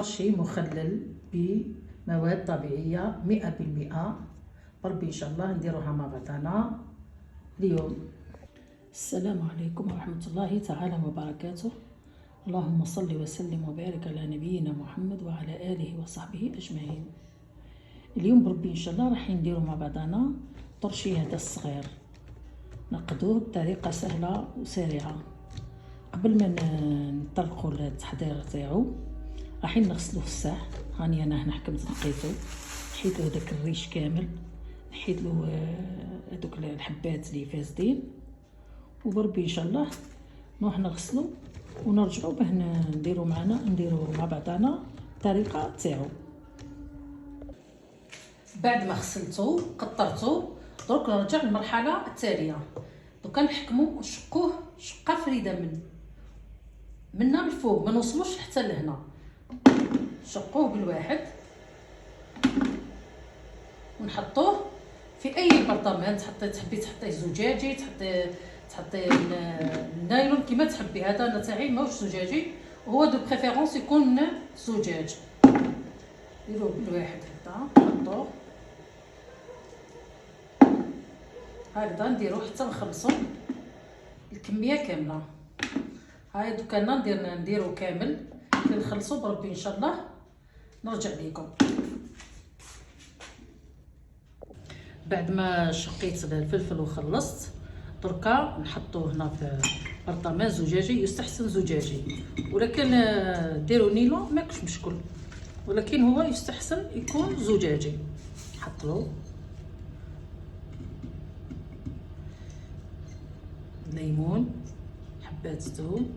شي مخلل بمواد طبيعية 100%. بربي ان شاء الله نديروها مع بعضنا اليوم. السلام عليكم ورحمة الله تعالى وبركاته. اللهم صل وسلم وبارك على نبينا محمد وعلى آله وصحبه أجمعين. اليوم بربي إن شاء الله راح نديرو مع بعضنا طرشي هذا الصغير، نقدوه بطريقة سهلة وسريعة. قبل ما نطلقوا التحضير تاعو راح نغسلوه في الساح. هاني انا هنا حكمت نقيتو، نحيت له داك الريش كامل، نحيت له هذوك الحبات اللي فاسدين، وبربي ان شاء الله نروح نغسلو ونرجعوا باه نديرو مع بعضنا الطريقه تاعو. بعد ما غسلتو قطرتو درك نرجع للمرحله التاليه. دوكا نحكمو ونشقوه شقه فريده من الفوق، ما نوصلوش حتى لهنا. نشقوه بالواحد ونحطوه في اي برطمان. تحبي تحطيه زجاجي، تحطي النايلون كيما تحبي. هذا انا تاعي ماهوش زجاجي، وهو دو بريفيرونس يكون زجاج. نديروه بالواحد هكذا، نحطوه هكذا، نديروه حتى نخلصو الكميه كامله. هاي دوكا انا نديرو كامل كي نخلصو بربي ان شاء الله نرجع ليكم. بعد ما شقيت الفلفل وخلصت، دركا نحطوه هنا في برطمان زجاجي. يستحسن زجاجي، ولكن ديروا نيلون ماكش مشكل، ولكن هو يستحسن يكون زجاجي. نحطلو ليمون، حبات زيتون،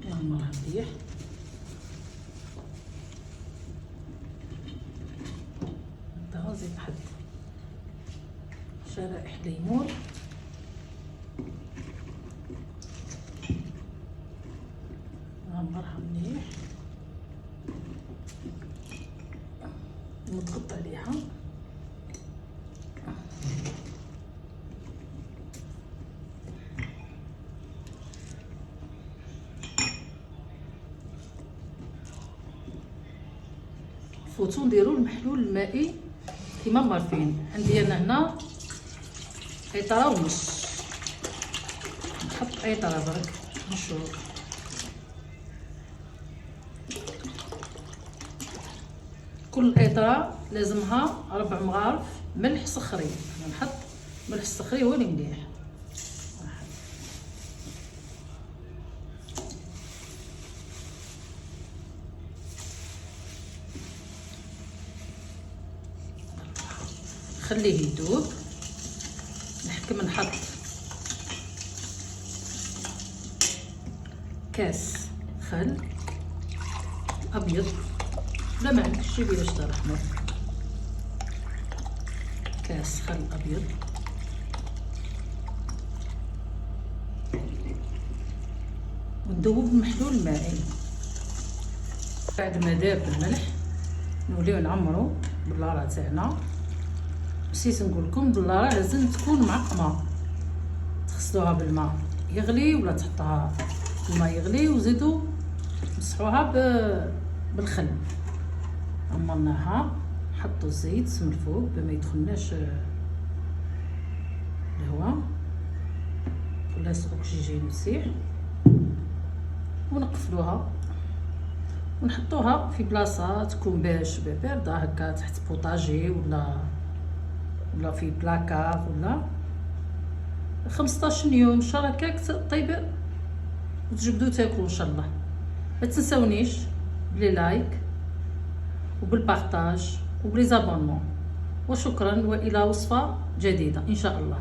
نعمرها مليح، نزيد نحط شرائح ليمون، نعمرها مليح، نضغط عليها. فوتو نديرو المحلول المائي كيما مارفين. عندي انا هنا ايطره ونص، نحط ايطره برك نشوف. كل ايطره لازمها 4 مغارف ملح صخري. انا نحط ملح صخري هو اللي مليح. خليه يذوب. نحكم نحط كاس خل ابيض، لا ما عندكش شي باش ترحمو، كاس خل ابيض، وندوب المحلول المائي. بعد ما داب الملح نوليو نعمرو باللارة تاعنا. نسيت نقول لكم باللارة لازم تكون معقمه، تغسلوها بالماء يغلي ولا تحطوها الماء يغلي وزيدوا مسحوها بالخل. عمرناها، نحطوا الزيت من الفوق بما يدخلناش الهواء ولا الاكسجين يسيح، ونقفلوها ونحطوها في بلاصه تكون باش بارده هكا، تحت بوطاجي ولا في بلاكار، ولا 15 يوم ان شاء الله كاك طيب وتجبدوا تاكلوا ان شاء الله. ما تنساونيش بلي لايك وبالبارطاج وبلي زابونمون، وشكرا والى وصفه جديده ان شاء الله.